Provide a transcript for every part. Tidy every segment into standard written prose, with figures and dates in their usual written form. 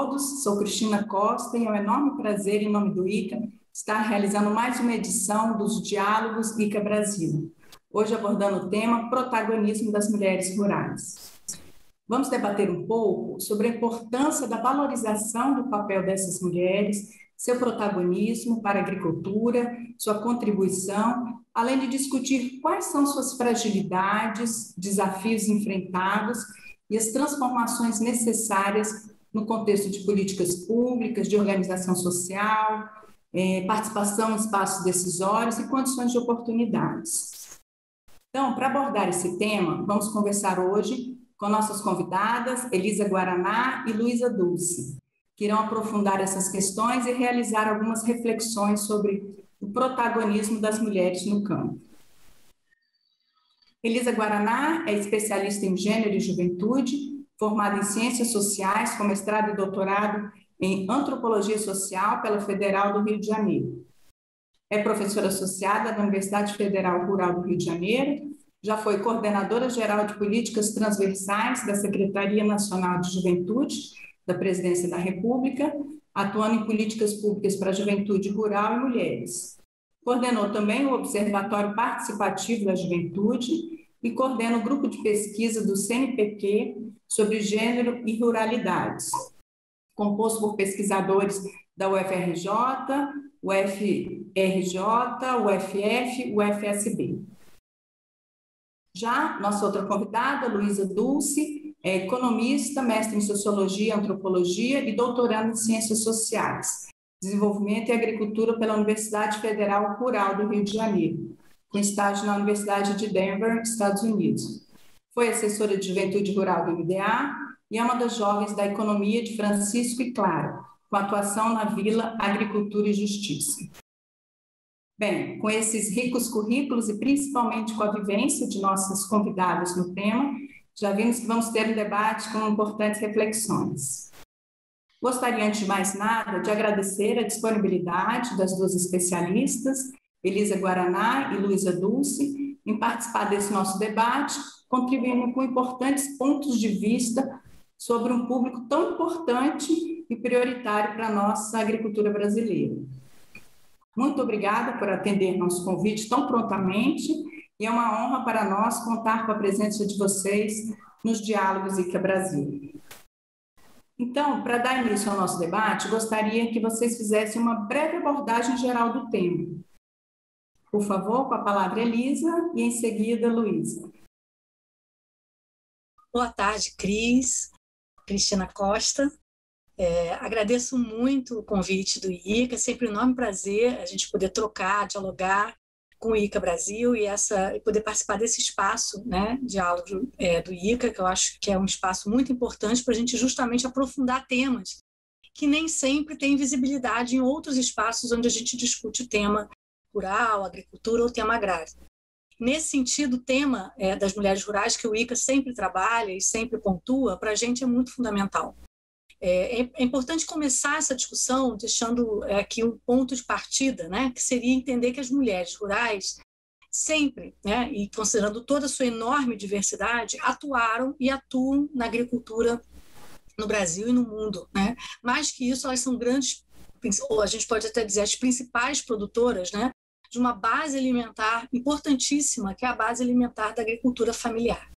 todos, sou Cristina Costa e é um enorme prazer, em nome do ICA, estar realizando mais uma edição dos Diálogos ICA Brasil, hoje abordando o tema protagonismo das mulheres rurais. Vamos debater um pouco sobre a importância da valorização do papel dessas mulheres, seu protagonismo para a agricultura, sua contribuição, além de discutir quais são suas fragilidades, desafios enfrentados e as transformações necessárias no contexto de políticas públicas, de organização social, participação em espaços decisórios e condições de oportunidades. Então, para abordar esse tema, vamos conversar hoje com nossas convidadas, Elisa Guaraná e Luísa Dulce, que irão aprofundar essas questões e realizar algumas reflexões sobre o protagonismo das mulheres no campo. Elisa Guaraná é especialista em gênero e juventude, formada em ciências sociais, com mestrado e doutorado em antropologia social pela Federal do Rio de Janeiro. É professora associada da Universidade Federal Rural do Rio de Janeiro, já foi coordenadora geral de políticas transversais da Secretaria Nacional de Juventude da Presidência da República, atuando em políticas públicas para a juventude rural e mulheres. Coordenou também o Observatório Participativo da Juventude e coordena o grupo de pesquisa do CNPq sobre gênero e ruralidades, composto por pesquisadores da UFRJ, UFRJ, UFF, UFSB. Já nossa outra convidada, Luísa Dulce, é economista, mestre em Sociologia e Antropologia e doutoranda em Ciências Sociais, Desenvolvimento e Agricultura pela Universidade Federal Rural do Rio de Janeiro, com estágio na Universidade de Denver, Estados Unidos. Foi assessora de Juventude Rural do MDA e é uma das jovens da Economia de Francisco e Clara, com atuação na Vila Agricultura e Justiça. Bem, com esses ricos currículos e principalmente com a vivência de nossas convidadas no tema, já vimos que vamos ter um debate com importantes reflexões. Gostaria, antes de mais nada, de agradecer a disponibilidade das duas especialistas, Elisa Guaraná e Luísa Dulce, em participar desse nosso debate, contribuindo com importantes pontos de vista sobre um público tão importante e prioritário para a nossa agricultura brasileira. Muito obrigada por atender nosso convite tão prontamente e é uma honra para nós contar com a presença de vocês nos Diálogos ICA Brasil. Então, para dar início ao nosso debate, gostaria que vocês fizessem uma breve abordagem geral do tema. Por favor, com a palavra Elisa e em seguida Luísa. Boa tarde, Cristina Costa. Agradeço muito o convite do ICA, é sempre um enorme prazer a gente poder trocar, dialogar com o ICA Brasil e poder participar desse espaço, né, diálogo do ICA, que eu acho que é um espaço muito importante para a gente justamente aprofundar temas que nem sempre têm visibilidade em outros espaços onde a gente discute o tema rural, agricultura ou tema agrário. Nesse sentido, o tema das mulheres rurais, que o ICA sempre trabalha e sempre pontua, para a gente é muito fundamental. É importante começar essa discussão deixando aqui um ponto de partida, né, que seria entender que as mulheres rurais sempre, né, e considerando toda a sua enorme diversidade, atuaram e atuam na agricultura no Brasil e no mundo, né? Mais que isso, elas são grandes, ou a gente pode até dizer, as principais produtoras, né, de uma base alimentar importantíssima, que é a base alimentar da agricultura familiar.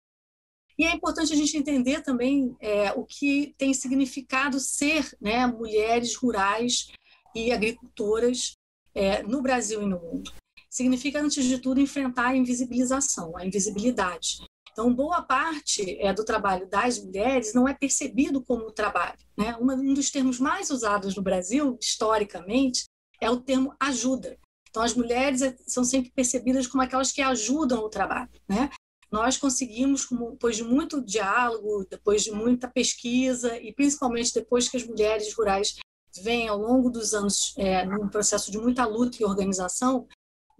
E é importante a gente entender também o que tem significado ser, né, mulheres rurais e agricultoras no Brasil e no mundo. Significa, antes de tudo, enfrentar a invisibilização, a invisibilidade. Então, boa parte do trabalho das mulheres não é percebido como trabalho, né? Um dos termos mais usados no Brasil, historicamente, é o termo ajuda. Então, as mulheres são sempre percebidas como aquelas que ajudam o trabalho, né? Nós conseguimos, depois de muito diálogo, depois de muita pesquisa e principalmente depois que as mulheres rurais vêm ao longo dos anos num processo de muita luta e organização,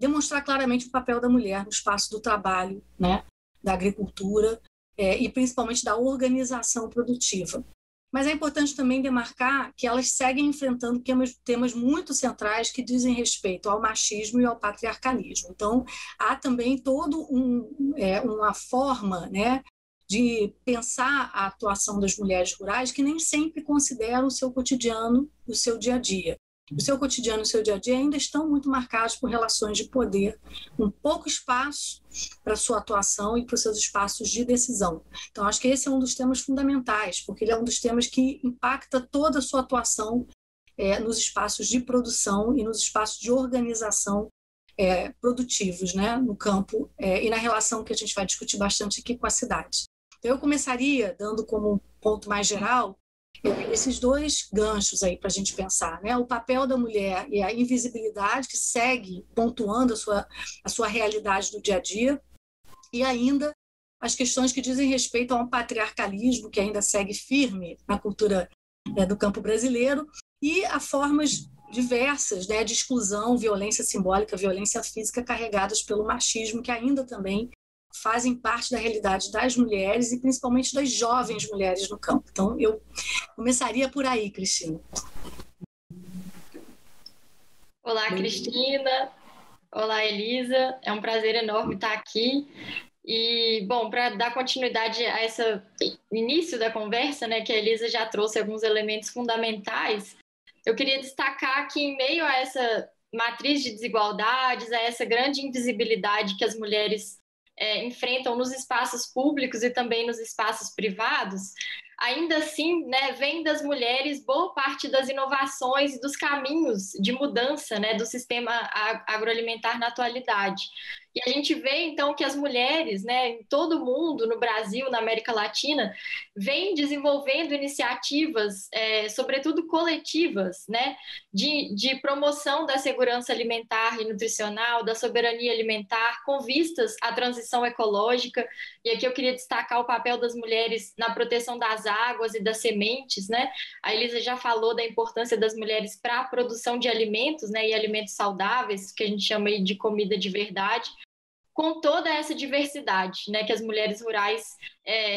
demonstrar claramente o papel da mulher no espaço do trabalho, né, da agricultura e principalmente da organização produtiva. Mas é importante também demarcar que elas seguem enfrentando temas muito centrais que dizem respeito ao machismo e ao patriarcalismo. Então, há também toda uma forma, né, de pensar a atuação das mulheres rurais que nem sempre consideram o seu cotidiano, o seu dia a dia. O seu cotidiano e o seu dia a dia ainda estão muito marcados por relações de poder, com pouco espaço para a sua atuação e para os seus espaços de decisão. Então, acho que esse é um dos temas fundamentais, porque ele é um dos temas que impacta toda a sua atuação nos espaços de produção e nos espaços de organização produtivos, né, no campo e na relação que a gente vai discutir bastante aqui com a cidade. Então, eu começaria dando como um ponto mais geral esses dois ganchos aí para a gente pensar, né? O papel da mulher e a invisibilidade que segue pontuando a sua realidade do dia a dia, e ainda as questões que dizem respeito a um patriarcalismo que ainda segue firme na cultura do campo brasileiro e a formas diversas, né, de exclusão, violência simbólica, violência física carregadas pelo machismo, que ainda também fazem parte da realidade das mulheres e principalmente das jovens mulheres no campo. Então, eu começaria por aí, Cristina. Olá, Cristina. Olá, Elisa. É um prazer enorme estar aqui. E, bom, para dar continuidade a esse início da conversa, né, que a Elisa já trouxe alguns elementos fundamentais, eu queria destacar que, em meio a essa matriz de desigualdades, a essa grande invisibilidade que as mulheres enfrentam nos espaços públicos e também nos espaços privados, ainda assim, né, vem das mulheres boa parte das inovações e dos caminhos de mudança, né, do sistema agroalimentar na atualidade. E a gente vê, então, que as mulheres, né, em todo o mundo, no Brasil, na América Latina, vêm desenvolvendo iniciativas, sobretudo coletivas, né, de promoção da segurança alimentar e nutricional, da soberania alimentar, com vistas à transição ecológica. E aqui eu queria destacar o papel das mulheres na proteção das águas e das sementes, né? A Elisa já falou da importância das mulheres para a produção de alimentos, né, e alimentos saudáveis, que a gente chama aí de comida de verdade, com toda essa diversidade, né, que as mulheres rurais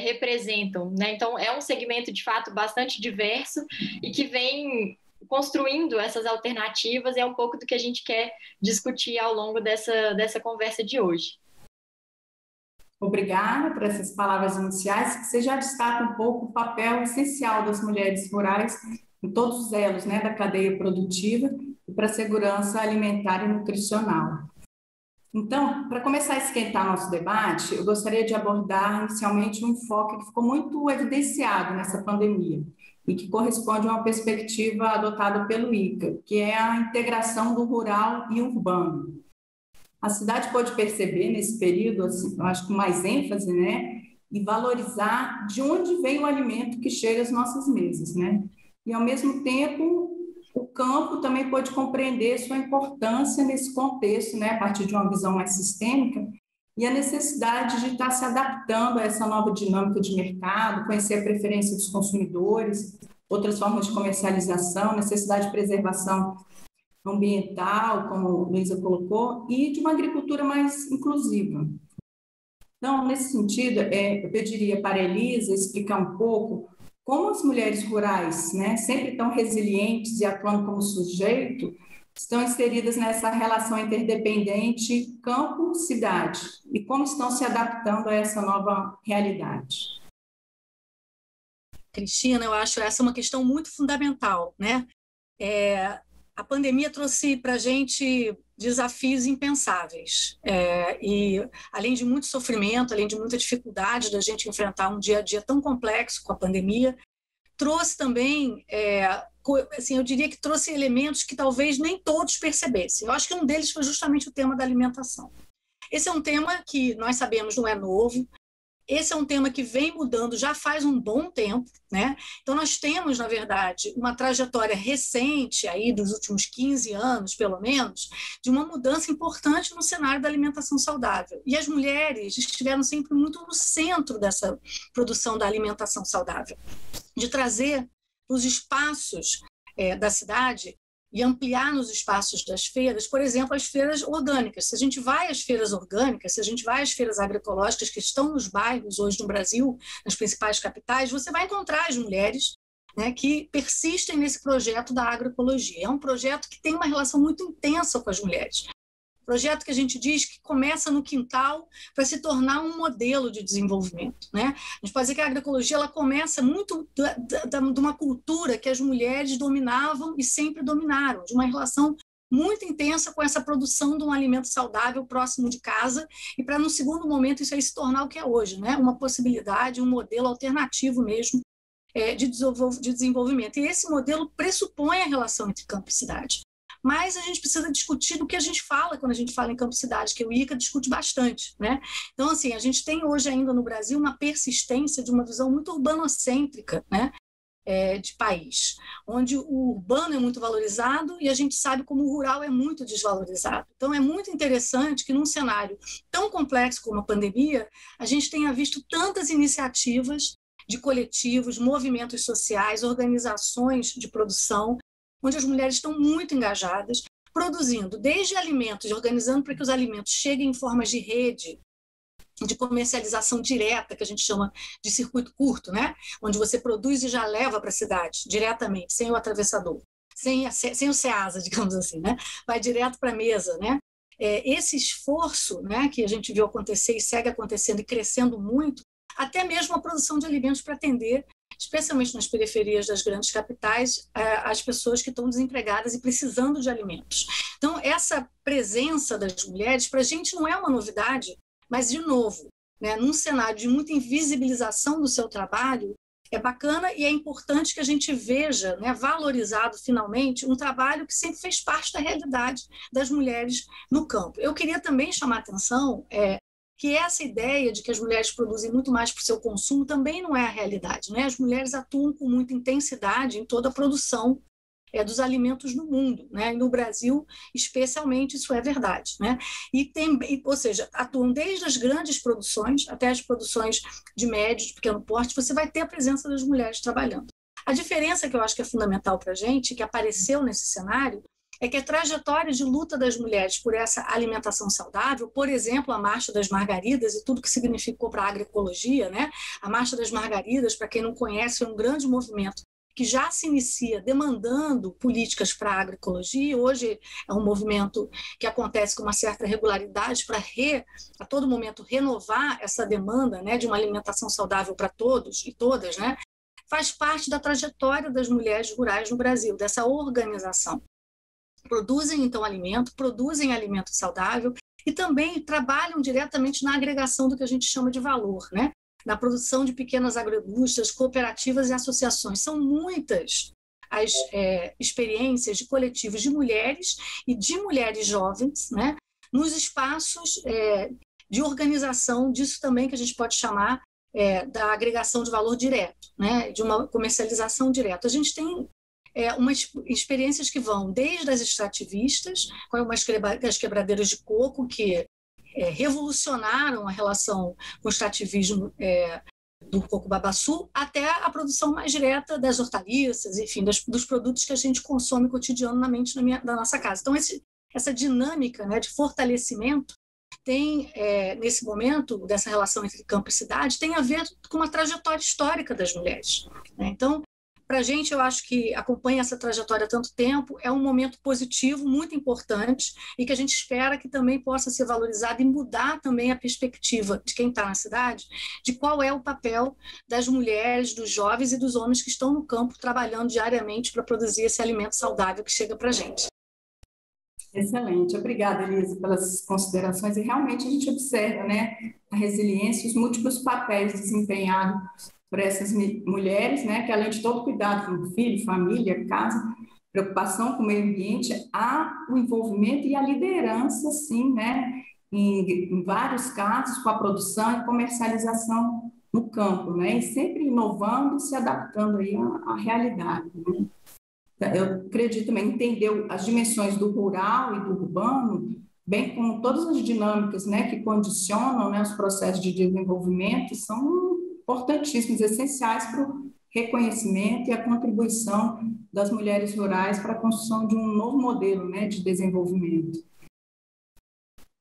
representam, né? Então, é um segmento, de fato, bastante diverso e que vem construindo essas alternativas, e é um pouco do que a gente quer discutir ao longo dessa conversa de hoje. Obrigada por essas palavras iniciais, que você já destaca um pouco o papel essencial das mulheres rurais em todos os elos, né, da cadeia produtiva e para a segurança alimentar e nutricional. Então, para começar a esquentar nosso debate, eu gostaria de abordar inicialmente um enfoque que ficou muito evidenciado nessa pandemia e que corresponde a uma perspectiva adotada pelo ICA, que é a integração do rural e urbano. A cidade pode perceber nesse período, assim, eu acho que mais ênfase, né, e valorizar de onde vem o alimento que chega às nossas mesas, né? E, ao mesmo tempo, o campo também pode compreender sua importância nesse contexto, né, a partir de uma visão mais sistêmica, e a necessidade de estar se adaptando a essa nova dinâmica de mercado, conhecer a preferência dos consumidores, outras formas de comercialização, necessidade de preservação ambiental, como a Luísa colocou, e de uma agricultura mais inclusiva. Então, nesse sentido, eu pediria para a Elisa explicar um pouco como as mulheres rurais, né, sempre tão resilientes e atuando como sujeito, estão inseridas nessa relação interdependente campo-cidade e como estão se adaptando a essa nova realidade. Cristina, eu acho essa uma questão muito fundamental, né? A pandemia trouxe para a gente desafios impensáveis e, além de muito sofrimento, além de muita dificuldade da gente enfrentar um dia a dia tão complexo com a pandemia, trouxe também, assim, eu diria que trouxe elementos que talvez nem todos percebessem. Eu acho que um deles foi justamente o tema da alimentação. Esse é um tema que nós sabemos não é novo. Esse é um tema que vem mudando já faz um bom tempo, né? Então, nós temos, na verdade, uma trajetória recente, aí dos últimos 15 anos, pelo menos, de uma mudança importante no cenário da alimentação saudável. E as mulheres estiveram sempre muito no centro dessa produção da alimentação saudável, de trazer os espaços da cidade e ampliar nos espaços das feiras, por exemplo, as feiras orgânicas. Se a gente vai às feiras orgânicas, se a gente vai às feiras agroecológicas que estão nos bairros hoje no Brasil, nas principais capitais, você vai encontrar as mulheres, né, que persistem nesse projeto da agroecologia. É um projeto que tem uma relação muito intensa com as mulheres. Projeto que a gente diz que começa no quintal para se tornar um modelo de desenvolvimento, né? A gente pode dizer que a agroecologia ela começa muito de uma cultura que as mulheres dominavam e sempre dominaram, de uma relação muito intensa com essa produção de um alimento saudável próximo de casa, e para, no segundo momento, isso aí se tornar o que é hoje, né? Uma possibilidade, um modelo alternativo mesmo de desenvolvimento. E esse modelo pressupõe a relação entre campo e cidade. Mas a gente precisa discutir do que a gente fala quando a gente fala em campo e cidade, que o ICA discute bastante, né? Então, assim, a gente tem hoje ainda no Brasil uma persistência de uma visão muito urbanocêntrica, né? De país, onde o urbano é muito valorizado e a gente sabe como o rural é muito desvalorizado. Então, é muito interessante que num cenário tão complexo como a pandemia, a gente tenha visto tantas iniciativas de coletivos, movimentos sociais, organizações de produção, onde as mulheres estão muito engajadas, produzindo desde alimentos, organizando para que os alimentos cheguem em formas de rede, de comercialização direta, que a gente chama de circuito curto, né? Onde você produz e já leva para a cidade, diretamente, sem o atravessador, sem o Ceasa, digamos assim, né? Vai direto para a mesa, né? Esse esforço, né, que a gente viu acontecer e segue acontecendo e crescendo muito, até mesmo a produção de alimentos para atender, especialmente nas periferias das grandes capitais, as pessoas que estão desempregadas e precisando de alimentos. Então, essa presença das mulheres, para a gente, não é uma novidade, mas, de novo, né, num cenário de muita invisibilização do seu trabalho, é bacana e é importante que a gente veja, né, valorizado finalmente, um trabalho que sempre fez parte da realidade das mulheres no campo. Eu queria também chamar a atenção que essa ideia de que as mulheres produzem muito mais para o seu consumo também não é a realidade, né? As mulheres atuam com muita intensidade em toda a produção dos alimentos no mundo, né? E no Brasil, especialmente, isso é verdade, né? Ou seja, atuam desde as grandes produções até as produções de médio, de pequeno porte, você vai ter a presença das mulheres trabalhando. A diferença que eu acho que é fundamental para a gente, que apareceu nesse cenário, é que a trajetória de luta das mulheres por essa alimentação saudável, por exemplo, a Marcha das Margaridas e tudo que significou para a agroecologia, né? A Marcha das Margaridas, para quem não conhece, é um grande movimento que já se inicia demandando políticas para a agroecologia. Hoje é um movimento que acontece com uma certa regularidade para a todo momento renovar essa demanda, né, de uma alimentação saudável para todos e todas, né? Faz parte da trajetória das mulheres rurais no Brasil, dessa organização. Produzem, então, produzem alimento saudável e também trabalham diretamente na agregação do que a gente chama de valor, né? Na produção de pequenas agroindústrias, cooperativas e associações. São muitas as experiências de coletivos de mulheres e de mulheres jovens, né? Nos espaços de organização disso também que a gente pode chamar da agregação de valor direto, né? De uma comercialização direta. A gente tem umas experiências que vão desde as extrativistas, como as quebradeiras de coco, que revolucionaram a relação com o extrativismo do coco babaçu, até a produção mais direta das hortaliças, enfim, dos produtos que a gente consome cotidianamente da nossa casa. Então, essa dinâmica, né, de fortalecimento tem, nesse momento, dessa relação entre campo e cidade, tem a ver com uma trajetória histórica das mulheres, né? Então, para a gente, eu acho que acompanha essa trajetória há tanto tempo, é um momento positivo, muito importante, e que a gente espera que também possa ser valorizado e mudar também a perspectiva de quem está na cidade, de qual é o papel das mulheres, dos jovens e dos homens que estão no campo trabalhando diariamente para produzir esse alimento saudável que chega para a gente. Excelente, obrigada, Elisa, pelas considerações. E realmente a gente observa, né, a resiliência, os múltiplos papéis desempenhados por essas mulheres, né, que além de todo cuidado com o filho, família, casa, preocupação com o meio ambiente, há o envolvimento e a liderança, sim, né, em vários casos, com a produção e comercialização no campo, né, e sempre inovando e se adaptando aí à realidade, né. Eu acredito também entender as dimensões do rural e do urbano, bem como todas as dinâmicas, né, que condicionam, né, os processos de desenvolvimento, são importantíssimos, essenciais para o reconhecimento e a contribuição das mulheres rurais para a construção de um novo modelo, né, de desenvolvimento.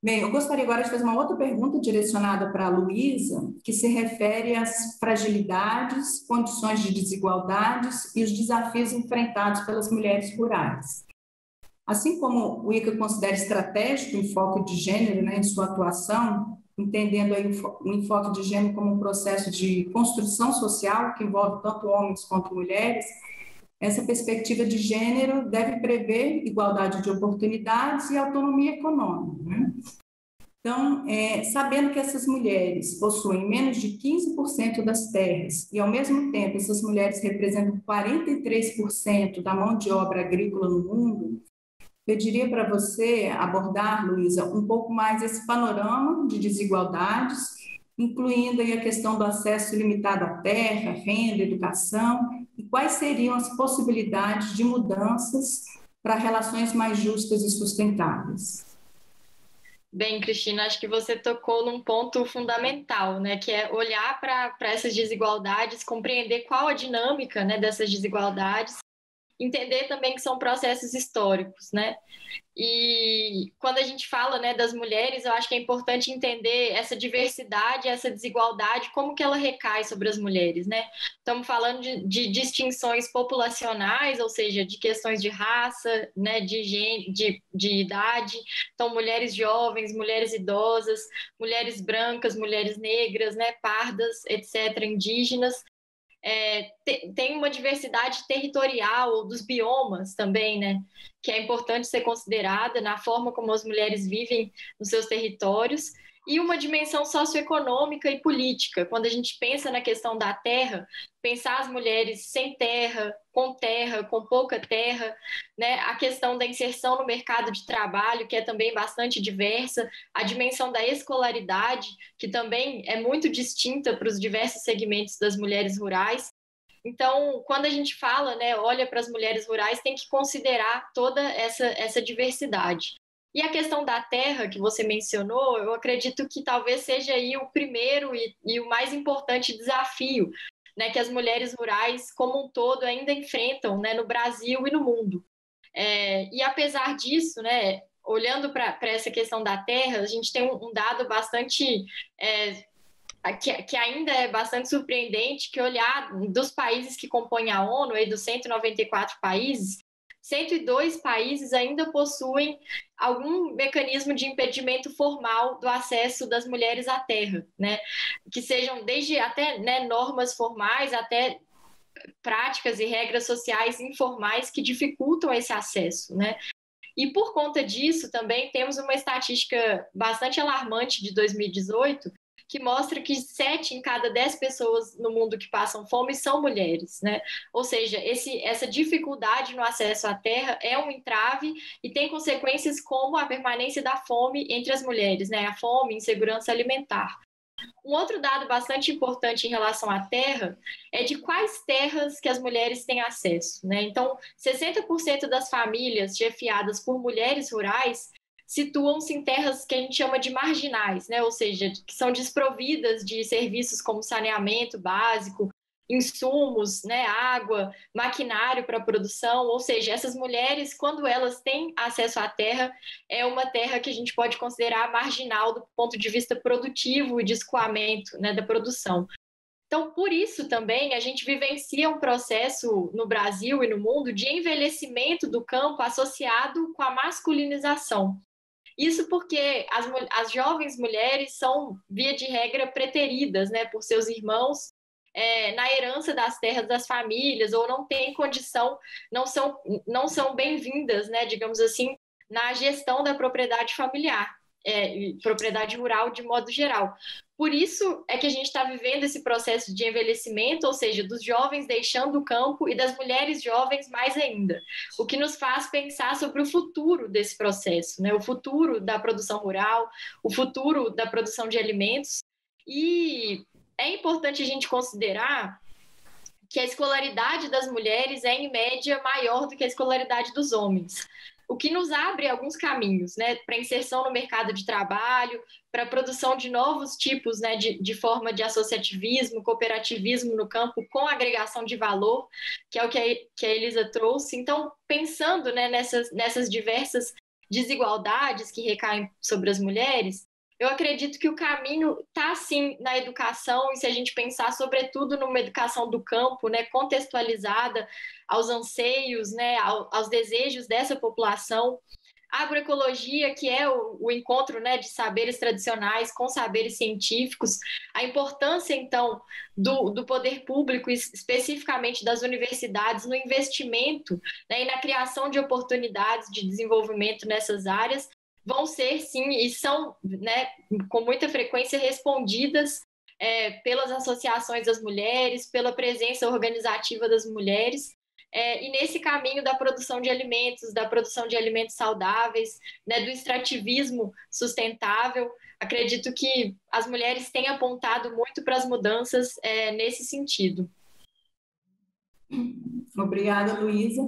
Bem, eu gostaria agora de fazer uma outra pergunta direcionada para a Luísa, que se refere às fragilidades, condições de desigualdades e os desafios enfrentados pelas mulheres rurais. Assim como o ICA considera estratégico o enfoque de gênero, né, em sua atuação, entendendo aí o enfoque de gênero como um processo de construção social que envolve tanto homens quanto mulheres, essa perspectiva de gênero deve prever igualdade de oportunidades e autonomia econômica, né? Então, sabendo que essas mulheres possuem menos de 15% das terras e, ao mesmo tempo, essas mulheres representam 43% da mão de obra agrícola no mundo, pediria para você abordar, Luísa, um pouco mais esse panorama de desigualdades, incluindo aí a questão do acesso limitado à terra, renda, educação, e quais seriam as possibilidades de mudanças para relações mais justas e sustentáveis. Bem, Cristina, acho que você tocou num ponto fundamental, né, que é olhar para essas desigualdades, compreender qual a dinâmica, né, dessas desigualdades, entender também que são processos históricos, né? E quando a gente fala, né, das mulheres, eu acho que é importante entender essa diversidade, essa desigualdade, como que ela recai sobre as mulheres, né? Estamos falando de distinções populacionais, ou seja, de questões de raça, né, de idade. Então, mulheres jovens, mulheres idosas, mulheres brancas, mulheres negras, né, pardas, etc., indígenas. Tem uma diversidade territorial dos biomas também, né? Que é importante ser considerada na forma como as mulheres vivem nos seus territórios, e uma dimensão socioeconômica e política. Quando a gente pensa na questão da terra, pensar as mulheres sem terra, com pouca terra, né? A questão da inserção no mercado de trabalho, que é também bastante diversa, a dimensão da escolaridade, que também é muito distinta para os diversos segmentos das mulheres rurais. Então, quando a gente fala, né, olha para as mulheres rurais, tem que considerar toda essa diversidade. E a questão da terra, que você mencionou, eu acredito que talvez seja aí o primeiro e o mais importante desafio, né, que as mulheres rurais, como um todo, ainda enfrentam, né, no Brasil e no mundo. E apesar disso, né, olhando para essa questão da terra, a gente tem um dado bastante que ainda é bastante surpreendente, que olhar dos países que compõem a ONU, aí dos 194 países, 102 países ainda possuem algum mecanismo de impedimento formal do acesso das mulheres à terra, né? Que sejam desde até, né, normas formais até práticas e regras sociais informais que dificultam esse acesso, né? E por conta disso também temos uma estatística bastante alarmante de 2018, que mostra que 7 em cada 10 pessoas no mundo que passam fome são mulheres, né? Ou seja, essa dificuldade no acesso à terra é um entrave e tem consequências como a permanência da fome entre as mulheres, né? A fome, insegurança alimentar. Um outro dado bastante importante em relação à terra é de quais terras que as mulheres têm acesso, né? Então, 60% das famílias chefiadas por mulheres rurais situam-se em terras que a gente chama de marginais, né? Ou seja, que são desprovidas de serviços como saneamento básico, insumos, né, água, maquinário para produção, ou seja, essas mulheres, quando elas têm acesso à terra, é uma terra que a gente pode considerar marginal do ponto de vista produtivo e de escoamento, né, da produção. Então, por isso também, a gente vivencia um processo no Brasil e no mundo de envelhecimento do campo associado com a masculinização. Isso porque as jovens mulheres são, via de regra, preteridas, né, por seus irmãos na herança das terras das famílias, ou não têm condição, não são bem-vindas, né, digamos assim, na gestão da propriedade familiar, propriedade rural de modo geral. Por isso é que a gente está vivendo esse processo de envelhecimento, ou seja, dos jovens deixando o campo e das mulheres jovens mais ainda, o que nos faz pensar sobre o futuro desse processo, né? O futuro da produção rural, o futuro da produção de alimentos. E é importante a gente considerar que a escolaridade das mulheres é, em média, maior do que a escolaridade dos homens, o que nos abre alguns caminhos, né, para inserção no mercado de trabalho, para a produção de novos tipos, né, de forma de associativismo, cooperativismo no campo, com agregação de valor, que é o que a Elisa trouxe. Então, pensando, né, nessas diversas desigualdades que recaem sobre as mulheres, eu acredito que o caminho está, sim, na educação, e se a gente pensar, sobretudo, numa educação do campo, né, contextualizada aos anseios, né, aos desejos dessa população. A agroecologia, que é o encontro, né, de saberes tradicionais com saberes científicos, a importância, então, do poder público, especificamente das universidades, no investimento, né, e na criação de oportunidades de desenvolvimento nessas áreas, vão ser, sim, e são, né, com muita frequência respondidas pelas associações das mulheres, pela presença organizativa das mulheres, e nesse caminho da produção de alimentos saudáveis, né, do extrativismo sustentável, acredito que as mulheres têm apontado muito para as mudanças nesse sentido. Obrigada, Luísa.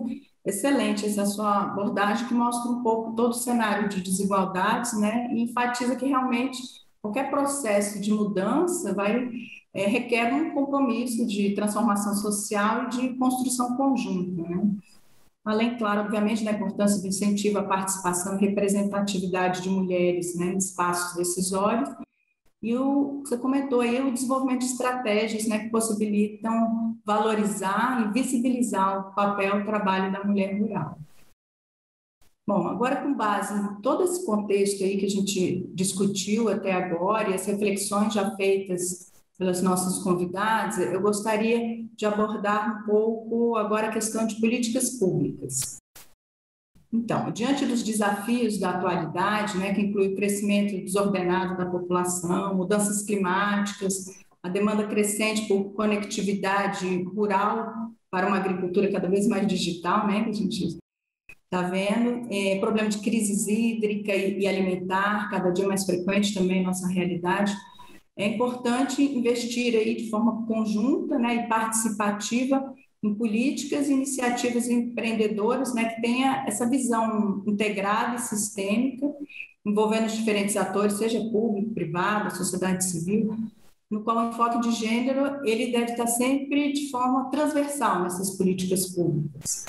Excelente essa sua abordagem, que mostra um pouco todo o cenário de desigualdades, né, e enfatiza que realmente qualquer processo de mudança requer um compromisso de transformação social e de construção conjunta, né? Além, claro, obviamente, da importância do incentivo à participação e representatividade de mulheres, né, em espaços decisórios, e você comentou aí o desenvolvimento de estratégias, né, que possibilitam valorizar e visibilizar o papel e o trabalho da mulher rural. Bom, agora, com base em todo esse contexto aí que a gente discutiu até agora e as reflexões já feitas pelas nossas convidadas, eu gostaria de abordar um pouco agora a questão de políticas públicas. Então, diante dos desafios da atualidade, né, que inclui o crescimento desordenado da população, mudanças climáticas, a demanda crescente por conectividade rural para uma agricultura cada vez mais digital, né, que a gente está vendo, problema de crise hídrica e alimentar, cada dia mais frequente também em nossa realidade, é importante investir aí de forma conjunta, né, e participativa em políticas e iniciativas empreendedoras, né, que tenha essa visão integrada e sistêmica, envolvendo os diferentes atores, seja público, privado, sociedade civil, no qual o enfoque de gênero ele deve estar sempre de forma transversal nessas políticas públicas.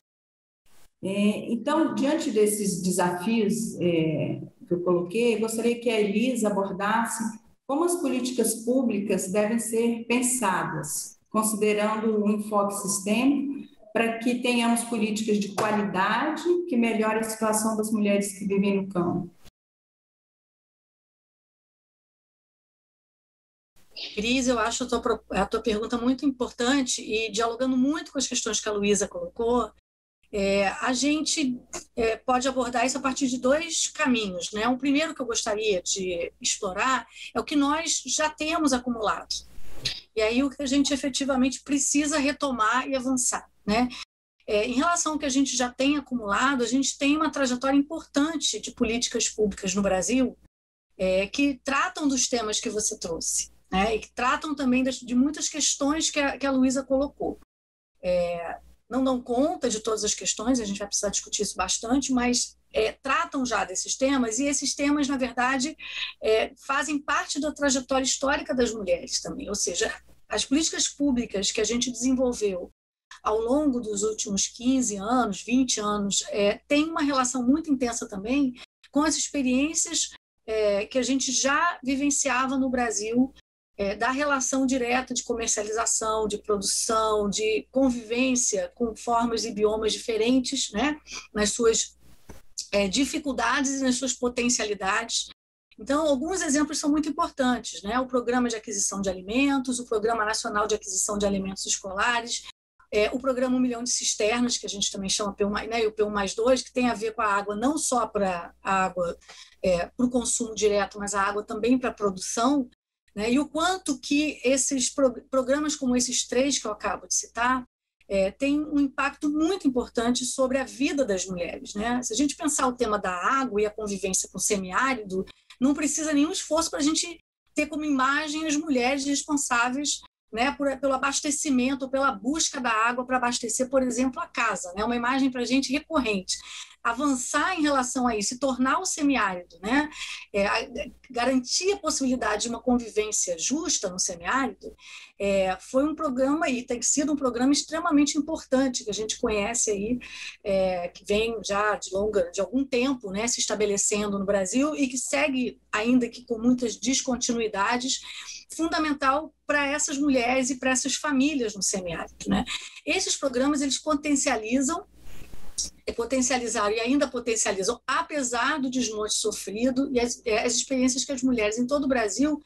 Então, diante desses desafios que eu coloquei, eu gostaria que a Elisa abordasse como as políticas públicas devem ser pensadas, considerando um enfoque sistêmico, para que tenhamos políticas de qualidade que melhorem a situação das mulheres que vivem no campo. Cris, eu acho a tua pergunta muito importante e dialogando muito com as questões que a Luísa colocou, a gente pode abordar isso a partir de dois caminhos, né? O primeiro que eu gostaria de explorar é o que nós já temos acumulado. E aí o que a gente efetivamente precisa retomar e avançar, né? Em relação ao que a gente já tem acumulado, a gente tem uma trajetória importante de políticas públicas no Brasil que tratam dos temas que você trouxe, né? E que tratam também de muitas questões que a Luísa colocou. Não dão conta de todas as questões, a gente vai precisar discutir isso bastante, mas tratam já desses temas, e esses temas, na verdade, fazem parte da trajetória histórica das mulheres também, ou seja, as políticas públicas que a gente desenvolveu ao longo dos últimos 15 anos, 20 anos, têm uma relação muito intensa também com as experiências que a gente já vivenciava no Brasil, da relação direta de comercialização, de produção, de convivência com formas e biomas diferentes, né, nas suas dificuldades e nas suas potencialidades. Então, alguns exemplos são muito importantes, né? O Programa de Aquisição de Alimentos, o Programa Nacional de Aquisição de Alimentos Escolares, o Programa 1 Milhão de Cisternas, que a gente também chama P1, né, e o P1+2, que tem a ver com a água, não só para a água para o consumo direto, mas a água também para a produção, né? E o quanto que esses programas como esses três que eu acabo de citar têm um impacto muito importante sobre a vida das mulheres, né? Se a gente pensar o tema da água e a convivência com o semiárido, não precisa nenhum esforço para a gente ter como imagem as mulheres responsáveis, né, pelo abastecimento, pela busca da água para abastecer, por exemplo, a casa, né? Uma imagem para a gente recorrente. avançar em relação a isso e tornar o semiárido, né, garantir a possibilidade de uma convivência justa no semiárido, foi um programa, e tem sido um programa extremamente importante, que a gente conhece aí, que vem já de algum tempo, né, se estabelecendo no Brasil e que segue, ainda que com muitas descontinuidades, fundamental para essas mulheres e para essas famílias no semiárido, né? Esses programas, eles potencializaram e ainda potencializam, apesar do desmonte sofrido e as experiências que as mulheres em todo o Brasil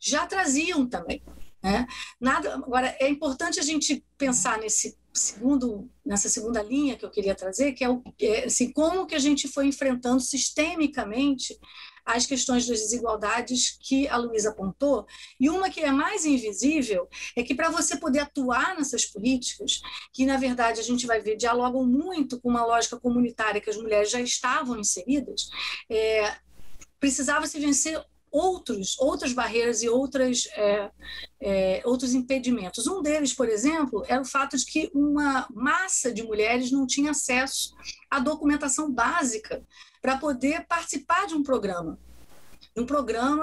já traziam também, né? Agora, é importante a gente pensar nessa segunda linha que eu queria trazer, que é assim, como que a gente foi enfrentando sistemicamente as questões das desigualdades que a Luísa apontou, e uma que é mais invisível é que para você poder atuar nessas políticas, que na verdade a gente vai ver dialogam muito com uma lógica comunitária que as mulheres já estavam inseridas, precisava se vencer outras barreiras e outros impedimentos. Um deles, por exemplo, era o fato de que uma massa de mulheres não tinha acesso à documentação básica para poder participar de um programa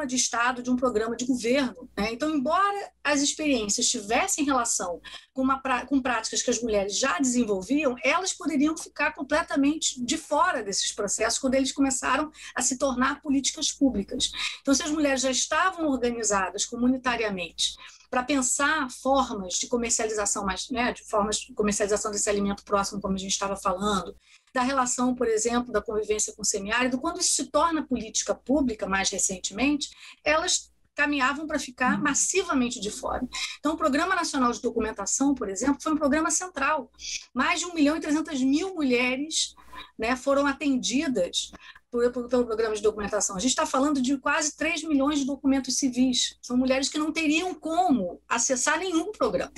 de Estado, de um programa de governo, né? Então, embora as experiências tivessem relação com práticas que as mulheres já desenvolviam, elas poderiam ficar completamente de fora desses processos quando eles começaram a se tornar políticas públicas. Então, se as mulheres já estavam organizadas comunitariamente para pensar formas de comercialização de comercialização desse alimento próximo, como a gente estava falando, da relação, por exemplo, da convivência com o semiárido, quando isso se torna política pública, mais recentemente, elas caminhavam para ficar massivamente de fora. Então, o Programa Nacional de Documentação, por exemplo, foi um programa central. Mais de 1.300.000 mulheres, né, foram atendidas pelo programa de documentação. A gente está falando de quase 3 milhões de documentos civis. São mulheres que não teriam como acessar nenhum programa,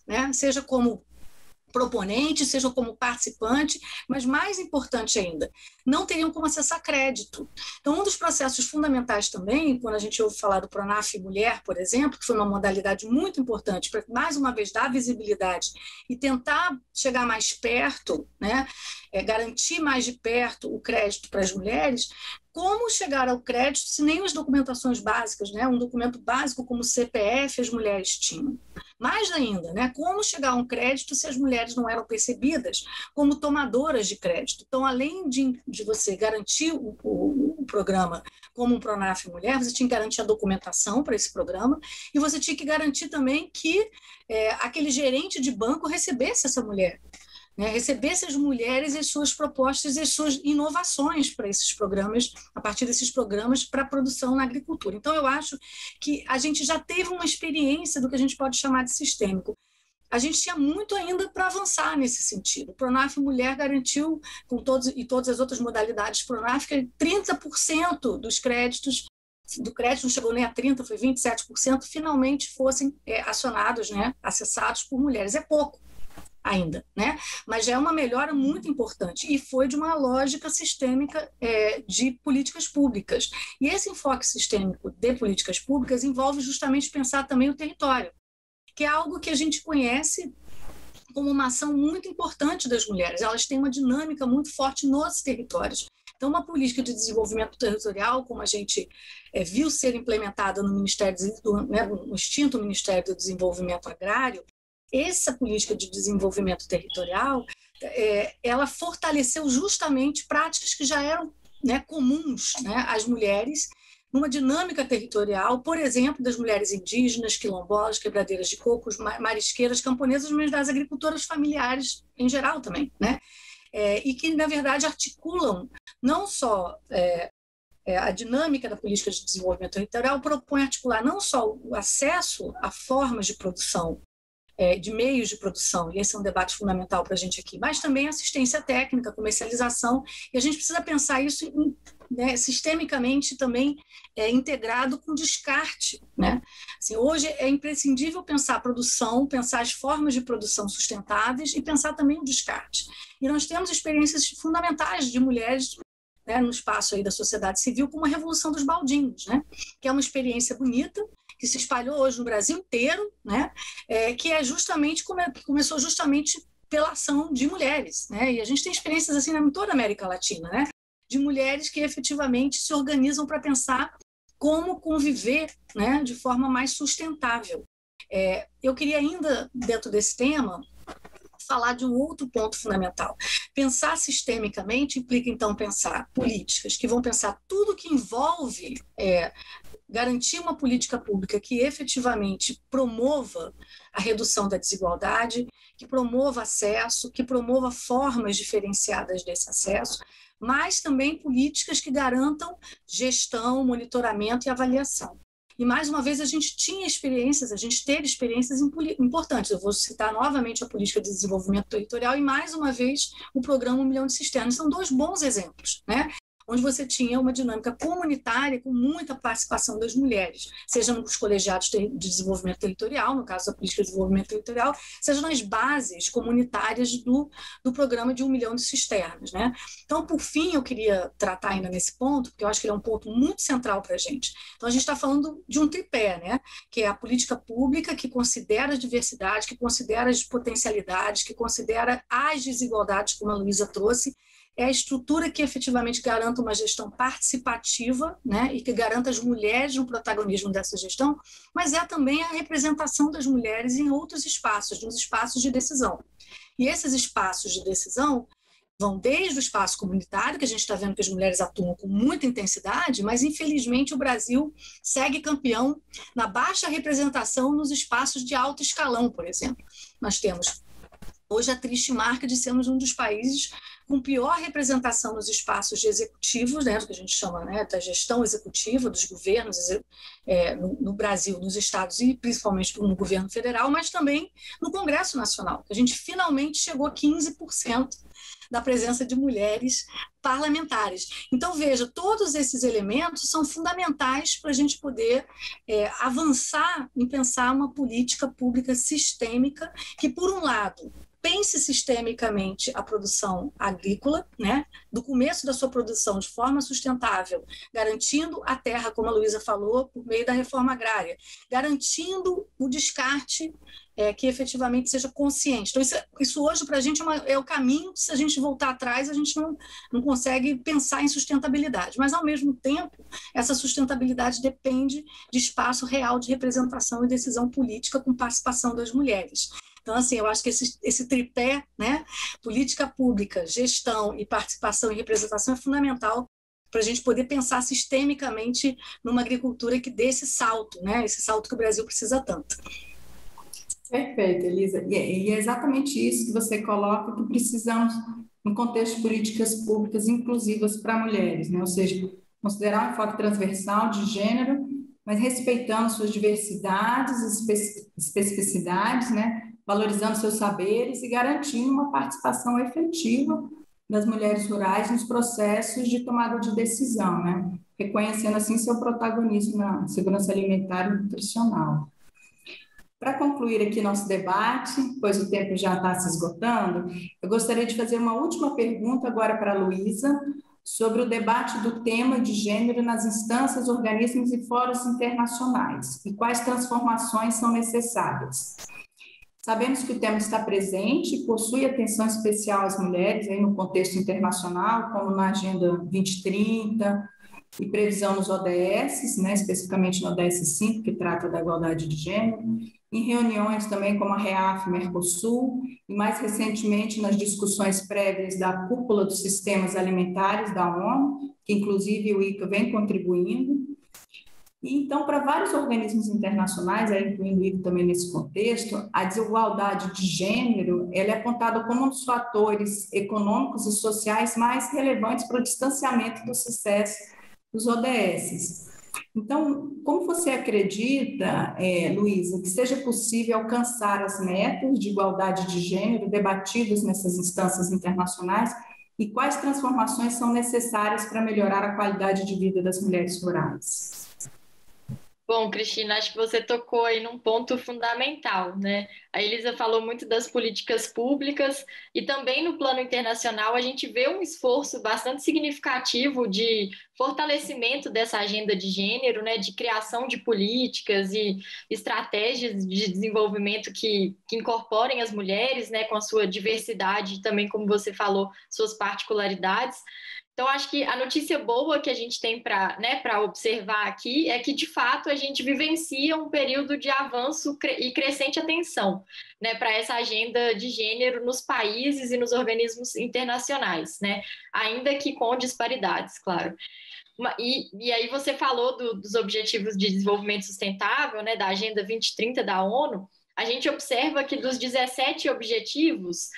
né? Seja como proponente, seja como participante, mas mais importante ainda, não teriam como acessar crédito. Então, um dos processos fundamentais também, quando a gente ouve falar do Pronaf Mulher, por exemplo, que foi uma modalidade muito importante para, mais uma vez, dar visibilidade e tentar chegar mais perto, né, garantir mais de perto o crédito para as mulheres, como chegar ao crédito se nem as documentações básicas, né, um documento básico como o CPF as mulheres tinham. Mais ainda, né, como chegar a um crédito se as mulheres não eram percebidas como tomadoras de crédito. Então, além de você garantir o programa como um Pronaf Mulher, você tinha que garantir a documentação para esse programa e você tinha que garantir também que aquele gerente de banco recebesse essa mulher, né, recebesse as mulheres e as suas propostas e as suas inovações para esses programas, a partir desses programas para a produção na agricultura. Então, eu acho que a gente já teve uma experiência do que a gente pode chamar de sistêmico. A gente tinha muito ainda para avançar nesse sentido. O Pronaf Mulher garantiu, com todas as outras modalidades Pronaf, que 30% dos créditos, do crédito não chegou nem a 30%, foi 27%, finalmente fossem acionados, né, acessados por mulheres. É pouco ainda, né? Mas já é uma melhora muito importante e foi de uma lógica sistêmica de políticas públicas. E esse enfoque sistêmico de políticas públicas envolve justamente pensar também o território, que é algo que a gente conhece como uma ação muito importante das mulheres. Elas têm uma dinâmica muito forte nos territórios. Então, uma política de desenvolvimento territorial, como a gente viu ser implementada no no extinto Ministério do Desenvolvimento Agrário, essa política de desenvolvimento territorial, ela fortaleceu justamente práticas que já eram, né, comuns, né, às mulheres, numa dinâmica territorial, por exemplo, das mulheres indígenas, quilombolas, quebradeiras de cocos, marisqueiras, camponesas, mas das agricultoras familiares em geral também, né? E que, na verdade, articulam não só a dinâmica da política de desenvolvimento territorial, propõe articular não só o acesso a formas de produção, de meios de produção, e esse é um debate fundamental para a gente aqui, mas também assistência técnica, comercialização, e a gente precisa pensar isso sistemicamente também integrado com descarte, né? Assim, hoje é imprescindível pensar a produção, pensar as formas de produção sustentáveis e pensar também o descarte. E nós temos experiências fundamentais de mulheres, né, no espaço aí da sociedade civil, como a Revolução dos Baldinhos, né? Que é uma experiência bonita, que se espalhou hoje no Brasil inteiro, né? Que é justamente começou justamente pela ação de mulheres, né? E a gente tem experiências assim em toda a América Latina, né? De mulheres que efetivamente se organizam para pensar como conviver, né, de forma mais sustentável. Eu queria ainda, dentro desse tema, falar de um outro ponto fundamental. Pensar sistemicamente implica, então, pensar políticas que vão pensar tudo que envolve garantir uma política pública que efetivamente promova a redução da desigualdade, que promova acesso, que promova formas diferenciadas desse acesso, mas também políticas que garantam gestão, monitoramento e avaliação. E, mais uma vez, a gente teve experiências importantes. Eu vou citar novamente a Política de Desenvolvimento Territorial e, mais uma vez, o Programa 1 Milhão de Cisternas. São dois bons exemplos, né? Onde você tinha uma dinâmica comunitária com muita participação das mulheres, seja nos colegiados de desenvolvimento territorial, no caso da Política de Desenvolvimento Territorial, seja nas bases comunitárias do programa de 1 milhão de cisternas, né? Então, por fim, eu queria tratar ainda nesse ponto, porque eu acho que ele é um ponto muito central para a gente. Então, a gente está falando de um tripé, né? Que é a política pública que considera a diversidade, que considera as potencialidades, que considera as desigualdades, como a Luísa trouxe, é a estrutura que efetivamente garanta uma gestão participativa, né, e que garanta as mulheres no protagonismo dessa gestão, mas é também a representação das mulheres em outros espaços, nos espaços de decisão. E esses espaços de decisão vão desde o espaço comunitário, que a gente está vendo que as mulheres atuam com muita intensidade, mas, infelizmente, o Brasil segue campeão na baixa representação nos espaços de alto escalão, por exemplo. Nós temos hoje a triste marca de sermos um dos países com pior representação nos espaços de executivos, né, que a gente chama, né, da gestão executiva dos governos no Brasil, nos estados e principalmente no governo federal, mas também no Congresso Nacional. A gente finalmente chegou a 15% da presença de mulheres parlamentares. Então, veja, todos esses elementos são fundamentais para a gente poder avançar em pensar uma política pública sistêmica que, por um lado, pense sistemicamente a produção agrícola, né, do começo da sua produção de forma sustentável, garantindo a terra, como a Luísa falou, por meio da reforma agrária, garantindo o descarte que efetivamente seja consciente. Então, isso hoje para a gente é o caminho. Se a gente voltar atrás, a gente não consegue pensar em sustentabilidade. Mas, ao mesmo tempo, essa sustentabilidade depende de espaço real de representação e decisão política com participação das mulheres. Então, assim, eu acho que esse tripé, né, política pública, gestão e participação e representação é fundamental para a gente poder pensar sistemicamente numa agricultura que dê esse salto, né, esse salto que o Brasil precisa tanto. Perfeito, Elisa. E é exatamente isso que você coloca, que precisamos, no contexto de políticas públicas inclusivas para mulheres, né? Ou seja, considerar um enfoque transversal de gênero, mas respeitando suas diversidades, especificidades, né? Valorizando seus saberes e garantindo uma participação efetiva das mulheres rurais nos processos de tomada de decisão, né? Reconhecendo assim seu protagonismo na segurança alimentar e nutricional. Para concluir aqui nosso debate, pois o tempo já está se esgotando, eu gostaria de fazer uma última pergunta agora para a Luísa, sobre o debate do tema de gênero nas instâncias, organismos e fóruns internacionais, e quais transformações são necessárias. Sabemos que o tema está presente e possui atenção especial às mulheres aí no contexto internacional, como na Agenda 2030 e previsão nos ODS, né, especificamente no ODS 5, que trata da igualdade de gênero, em reuniões também como a REAF Mercosul, e mais recentemente nas discussões prévias da Cúpula dos Sistemas Alimentares da ONU, que inclusive o ICA vem contribuindo. E então, para vários organismos internacionais, incluindo o ICA também nesse contexto, a desigualdade de gênero ela é apontada como um dos fatores econômicos e sociais mais relevantes para o distanciamento do sucesso dos ODS. Então, como você acredita, Luísa, que seja possível alcançar as metas de igualdade de gênero debatidas nessas instâncias internacionais e quais transformações são necessárias para melhorar a qualidade de vida das mulheres rurais? Bom, Cristina, acho que você tocou aí num ponto fundamental, né? A Elisa falou muito das políticas públicas e também no plano internacional a gente vê um esforço bastante significativo de fortalecimento dessa agenda de gênero, né? De criação de políticas e estratégias de desenvolvimento que incorporem as mulheres, né? Com a sua diversidade e também, como você falou, suas particularidades. Então, acho que a notícia boa que a gente tem para, né, para observar aqui é que, de fato, a gente vivencia um período de avanço e crescente atenção, né, para essa agenda de gênero nos países e nos organismos internacionais, né, ainda que com disparidades, claro. E aí você falou dos Objetivos de Desenvolvimento Sustentável, né, da Agenda 2030 da ONU. A gente observa que dos 17 objetivos,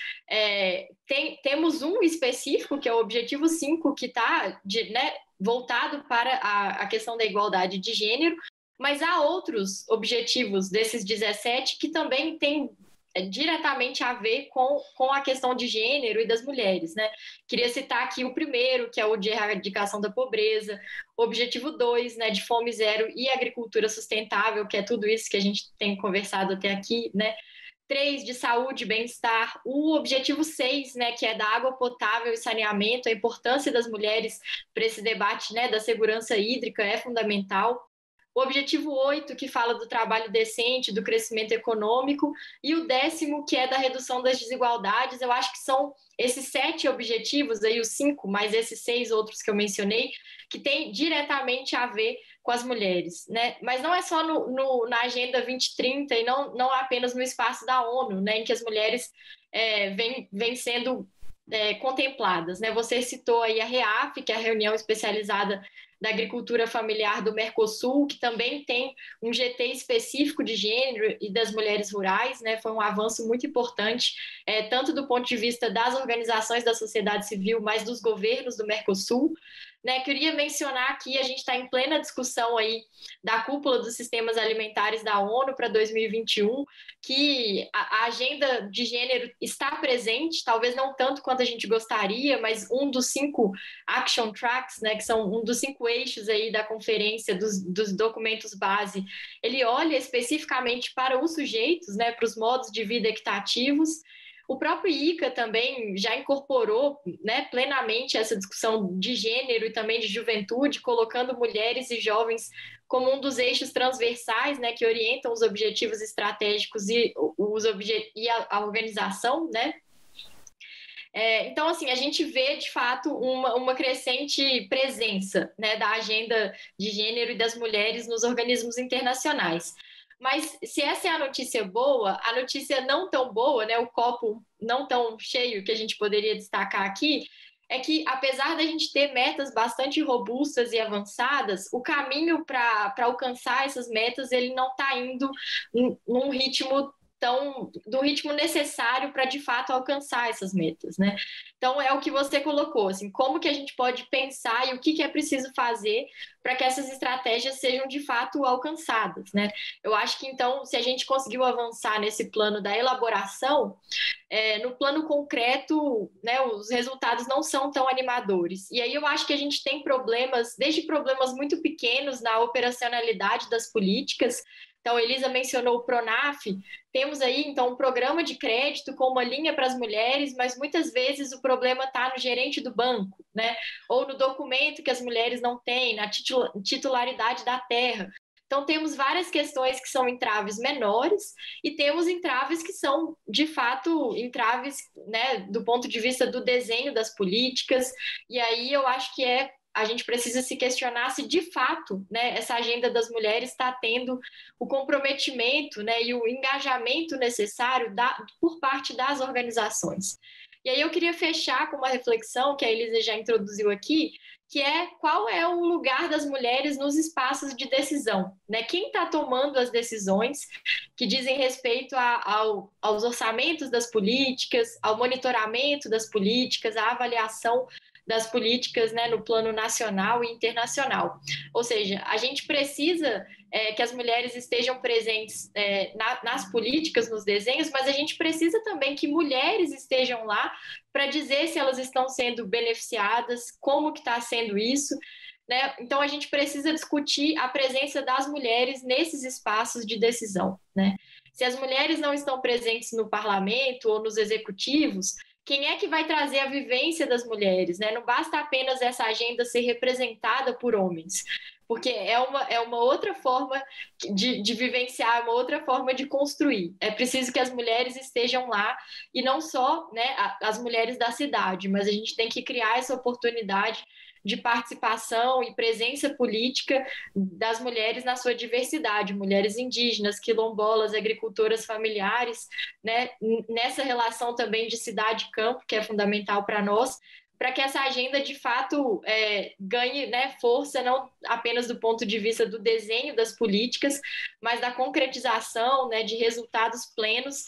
temos um específico, que é o objetivo 5, que está, né, voltado para a questão da igualdade de gênero, mas há outros objetivos desses 17 que também têm diretamente a ver com a questão de gênero e das mulheres, né? Queria citar aqui o primeiro, que é o de erradicação da pobreza, o objetivo 2, né, de fome zero e agricultura sustentável, que é tudo isso que a gente tem conversado até aqui, né? 3, de saúde e bem-estar, o objetivo 6, né, que é da água potável e saneamento, a importância das mulheres para esse debate, né, da segurança hídrica é fundamental. O objetivo 8, que fala do trabalho decente, do crescimento econômico, e o 10º, que é da redução das desigualdades. Eu acho que são esses 7 objetivos, aí os 5, mais esses 6 outros que eu mencionei, que tem diretamente a ver com as mulheres, né? Mas não é só na Agenda 2030 e não apenas no espaço da ONU, né, em que as mulheres vêm sendo contempladas, né? Você citou aí a REAF, que é a reunião especializada da agricultura familiar do Mercosul, que também tem um GT específico de gênero e das mulheres rurais, né? Foi um avanço muito importante, tanto do ponto de vista das organizações da sociedade civil, mas dos governos do Mercosul. Né, queria mencionar aqui, a gente está em plena discussão aí da cúpula dos sistemas alimentares da ONU para 2021, que a agenda de gênero está presente, talvez não tanto quanto a gente gostaria, mas um dos 5 action tracks, né, que são um dos 5 eixos aí da conferência dos documentos base, ele olha especificamente para os sujeitos, né, para os modos de vida equitativos. O próprio ICA também já incorporou, né, plenamente essa discussão de gênero e também de juventude, colocando mulheres e jovens como um dos eixos transversais, né, que orientam os objetivos estratégicos e a organização, né? Então, assim, a gente vê, de fato, uma crescente presença, né, da agenda de gênero e das mulheres nos organismos internacionais. Mas se essa é a notícia boa, a notícia não tão boa, né, o copo não tão cheio que a gente poderia destacar aqui, é que, apesar da gente ter metas bastante robustas e avançadas, o caminho para alcançar essas metas ele não está indo num ritmo do ritmo necessário para, de fato, alcançar essas metas, né? Então, é o que você colocou, assim, como que a gente pode pensar e o que é preciso fazer para que essas estratégias sejam, de fato, alcançadas, né? Eu acho que, então, se a gente conseguiu avançar nesse plano da elaboração, no plano concreto, né, os resultados não são tão animadores. E aí eu acho que a gente tem problemas, desde problemas muito pequenos na operacionalidade das políticas. Então, a Elisa mencionou o PRONAF, temos aí, então, um programa de crédito com uma linha para as mulheres, mas muitas vezes o problema está no gerente do banco, né? Ou no documento que as mulheres não têm, na titularidade da terra. Então, temos várias questões que são entraves menores e temos entraves que são, de fato, entraves, né, do ponto de vista do desenho das políticas. E aí eu acho que a gente precisa se questionar se, de fato, né, essa agenda das mulheres está tendo o comprometimento, né, e o engajamento necessário por parte das organizações. E aí eu queria fechar com uma reflexão que a Elisa já introduziu aqui, que é qual é o lugar das mulheres nos espaços de decisão, né? Quem está tomando as decisões que dizem respeito aos orçamentos das políticas, ao monitoramento das políticas, à avaliação das políticas, né, no plano nacional e internacional. Ou seja, a gente precisa que as mulheres estejam presentes nas políticas, nos desenhos, mas a gente precisa também que mulheres estejam lá para dizer se elas estão sendo beneficiadas, como que está sendo isso. né? Então, a gente precisa discutir a presença das mulheres nesses espaços de decisão, né? Se as mulheres não estão presentes no parlamento ou nos executivos, quem é que vai trazer a vivência das mulheres, né? Não basta apenas essa agenda ser representada por homens, porque é uma outra forma de vivenciar, uma outra forma de construir. É preciso que as mulheres estejam lá, e não só, né, as mulheres da cidade, mas a gente tem que criar essa oportunidade de participação e presença política das mulheres na sua diversidade, mulheres indígenas, quilombolas, agricultoras familiares, né, nessa relação também de cidade e campo, que é fundamental para nós, para que essa agenda, de fato, ganhe, né, força, não apenas do ponto de vista do desenho das políticas, mas da concretização, né, de resultados plenos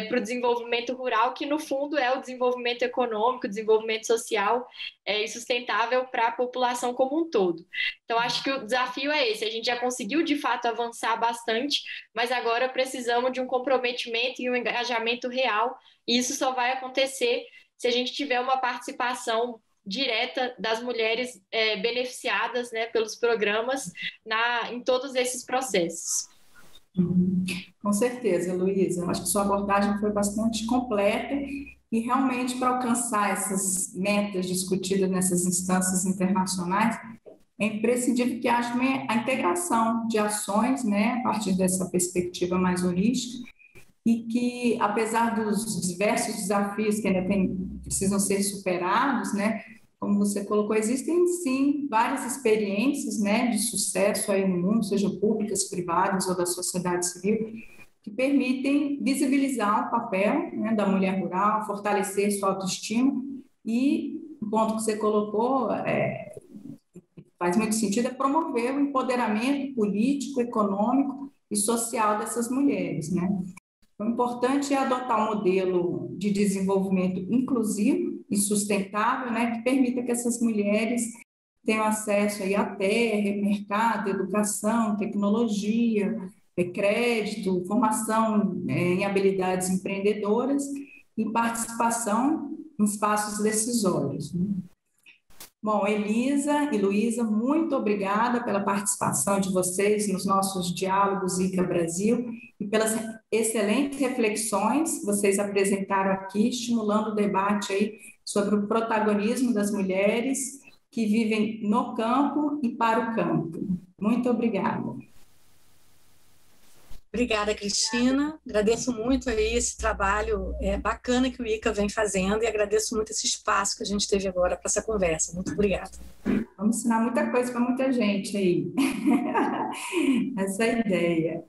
para o desenvolvimento rural, que, no fundo, é o desenvolvimento econômico, o desenvolvimento social e sustentável para a população como um todo. Então, acho que o desafio é esse. A gente já conseguiu, de fato, avançar bastante, mas agora precisamos de um comprometimento e um engajamento real, e isso só vai acontecer se a gente tiver uma participação direta das mulheres beneficiadas, né, pelos programas em todos esses processos. Com certeza, Luísa. Eu acho que sua abordagem foi bastante completa e realmente para alcançar essas metas discutidas nessas instâncias internacionais, é imprescindível que haja a integração de ações, né, a partir dessa perspectiva mais holística, e que, apesar dos diversos desafios que ainda precisam ser superados, né, como você colocou, existem sim várias experiências, né, de sucesso aí no mundo, sejam públicas, privadas ou da sociedade civil, que permitem visibilizar o papel, né, da mulher rural, fortalecer sua autoestima, e o ponto que você colocou faz muito sentido, é promover o empoderamento político, econômico e social dessas mulheres, né? O importante é adotar um modelo de desenvolvimento inclusivo e sustentável, né, que permita que essas mulheres tenham acesso aí à terra, mercado, educação, tecnologia, crédito, formação em habilidades empreendedoras e participação em espaços decisórios, né? Bom, Elisa e Luísa, muito obrigada pela participação de vocês nos nossos diálogos ICA Brasil e pelas excelentes reflexões que vocês apresentaram aqui, estimulando o debate aí sobre o protagonismo das mulheres que vivem no campo e para o campo. Muito obrigada. Obrigada, Cristina. Agradeço muito aí esse trabalho bacana que o ICA vem fazendo e agradeço muito esse espaço que a gente teve agora para essa conversa. Muito obrigada. Vamos ensinar muita coisa para muita gente aí. Essa é a ideia.